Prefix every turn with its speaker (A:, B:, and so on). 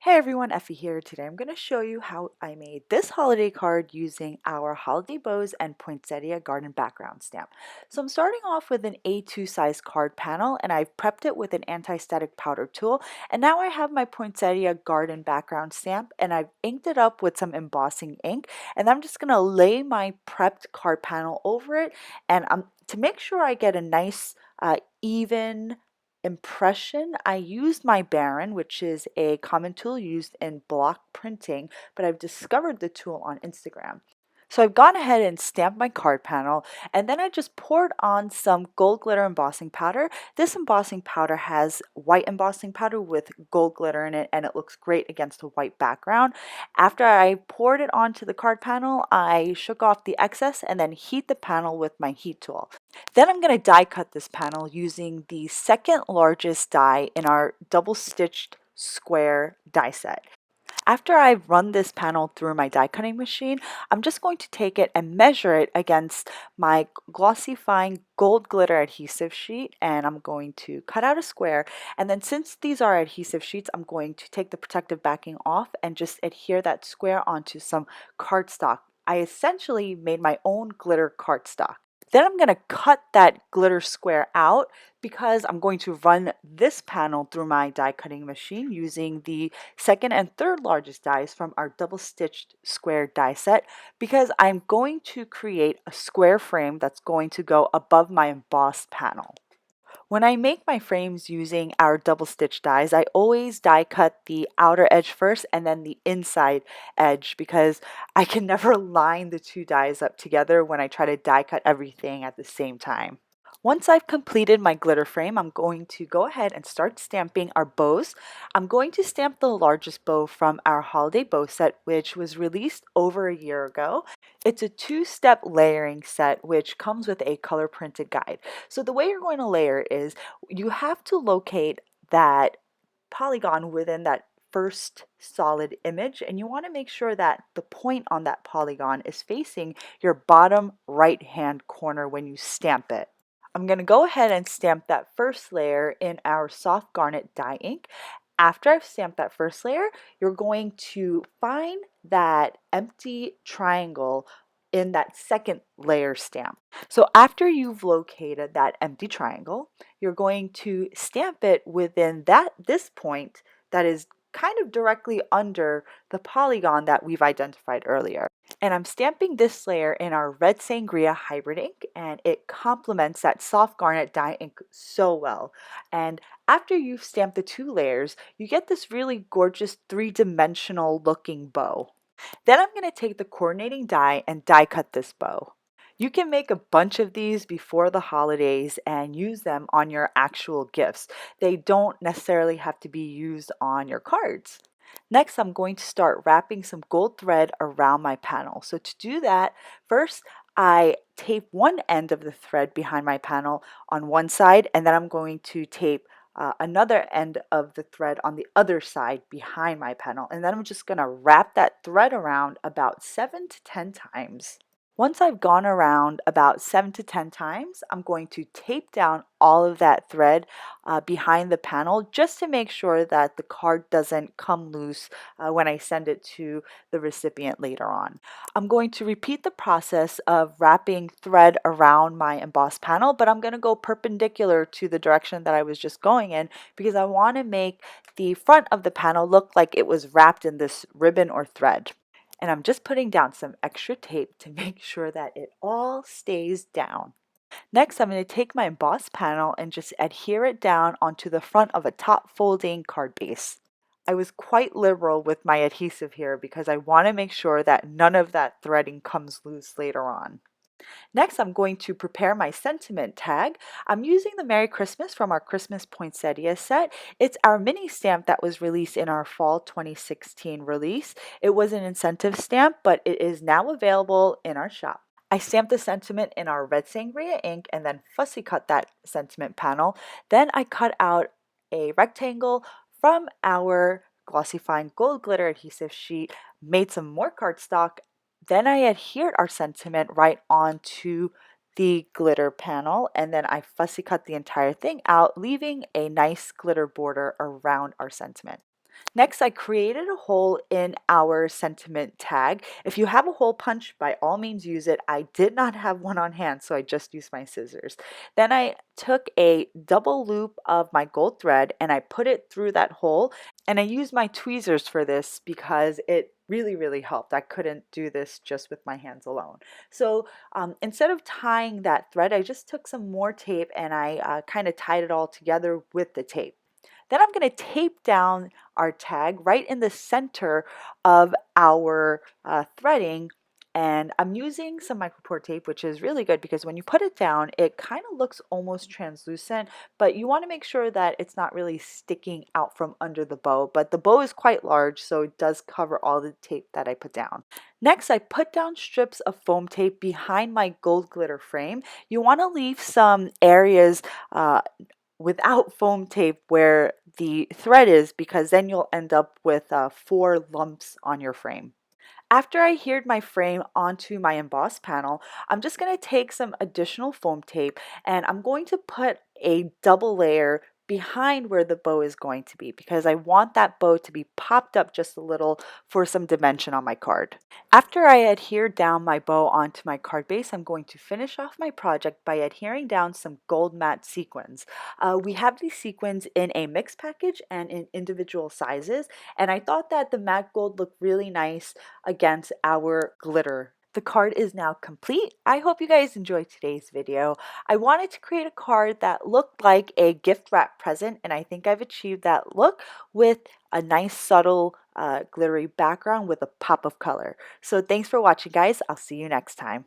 A: Hey everyone, Effie here. Today I'm going to show you how I made this holiday card using our holiday bows and poinsettia garden background stamp. So I'm starting off with an A2 size card panel and I've prepped it with an anti-static powder tool. And now I have my poinsettia garden background stamp and I've inked it up with some embossing ink. And I'm just going to lay my prepped card panel over it. And to make sure I get a nice even impression, I used my Baron, which is a common tool used in block printing, but I've discovered the tool on Instagram. So I've gone ahead and stamped my card panel, and then I just poured on some gold glitter embossing powder. This embossing powder has white embossing powder with gold glitter in it, and it looks great against a white background. After I poured it onto the card panel, I shook off the excess and then heat the panel with my heat tool. Then I'm going to die cut this panel using the second largest die in our double stitched square die set. After I run this panel through my die cutting machine, I'm just going to take it and measure it against my Glossy Fine gold glitter adhesive sheet, and I'm going to cut out a square. And then since these are adhesive sheets, I'm going to take the protective backing off and just adhere that square onto some cardstock. I essentially made my own glitter cardstock. Then I'm going to cut that glitter square out because I'm going to run this panel through my die cutting machine using the second and third largest dies from our double stitched square die set, because I'm going to create a square frame that's going to go above my embossed panel. When I make my frames using our double stitch dies, I always die cut the outer edge first and then the inside edge because I can never line the two dies up together when I try to die cut everything at the same time. Once I've completed my glitter frame, I'm going to go ahead and start stamping our bows. I'm going to stamp the largest bow from our holiday bow set, which was released over a year ago. It's a two-step layering set which comes with a color printed guide. So the way you're going to layer is you have to locate that polygon within that first solid image, and you want to make sure that the point on that polygon is facing your bottom right hand corner when you stamp it. I'm going to go ahead and stamp that first layer in our soft garnet dye ink. After I've stamped that first layer, you're going to find that empty triangle in that second layer stamp. So after you've located that empty triangle, you're going to stamp it within this point that is kind of directly under the polygon that we've identified earlier. And I'm stamping this layer in our red Sangria hybrid ink, and it complements that soft garnet dye ink so well. And after you've stamped the two layers, you get this really gorgeous three-dimensional looking bow. Then I'm going to take the coordinating die and die cut this bow. You can make a bunch of these before the holidays and use them on your actual gifts. They don't necessarily have to be used on your cards. Next, I'm going to start wrapping some gold thread around my panel. So to do that, first I tape one end of the thread behind my panel on one side, and then I'm going to tape another end of the thread on the other side behind my panel. And then I'm just going to wrap that thread around about 7 to 10 times. Once I've gone around about 7 to 10 times, I'm going to tape down all of that thread behind the panel just to make sure that the card doesn't come loose when I send it to the recipient later on. I'm going to repeat the process of wrapping thread around my embossed panel, but I'm going to go perpendicular to the direction that I was just going in because I want to make the front of the panel look like it was wrapped in this ribbon or thread. And I'm just putting down some extra tape to make sure that it all stays down. Next, I'm going to take my embossed panel and just adhere it down onto the front of a top folding card base. I was quite liberal with my adhesive here because I want to make sure that none of that threading comes loose later on. Next, I'm going to prepare my sentiment tag. I'm using the Merry Christmas from our Christmas Poinsettia set. It's our mini stamp that was released in our fall 2016 release. It was an incentive stamp, but it is now available in our shop. I stamped the sentiment in our red Sangria ink and then fussy cut that sentiment panel. Then I cut out a rectangle from our Glossy Fine Gold Glitter Adhesive sheet, made some more cardstock. Then I adhered our sentiment right onto the glitter panel, and then I fussy cut the entire thing out, leaving a nice glitter border around our sentiment. Next, I created a hole in our sentiment tag. If you have a hole punch, by all means use it. I did not have one on hand, so I just used my scissors. Then I took a double loop of my gold thread and I put it through that hole. And I used my tweezers for this because it really helped. I couldn't do this just with my hands alone. So instead of tying that thread, I just took some more tape and I kind of tied it all together with the tape. Then I'm going to tape down our tag right in the center of our threading. And I'm using some micropore tape, which is really good because when you put it down, it kind of looks almost translucent, but you want to make sure that it's not really sticking out from under the bow. But the bow is quite large, so it does cover all the tape that I put down. Next, I put down strips of foam tape behind my gold glitter frame. You want to leave some areas without foam tape where the thread is because then you'll end up with 4 lumps on your frame. After I adhered my frame onto my embossed panel, I'm just going to take some additional foam tape and I'm going to put a double layer behind where the bow is going to be because I want that bow to be popped up just a little for some dimension on my card. After I adhere down my bow onto my card base, I'm going to finish off my project by adhering down some gold matte sequins. We have these sequins in a mixed package and in individual sizes, and I thought that the matte gold looked really nice against our glitter. The card is now complete. I hope you guys enjoyed today's video. I wanted to create a card that looked like a gift wrap present, and I think I've achieved that look with a nice subtle glittery background with a pop of color. So thanks for watching, guys. I'll see you next time.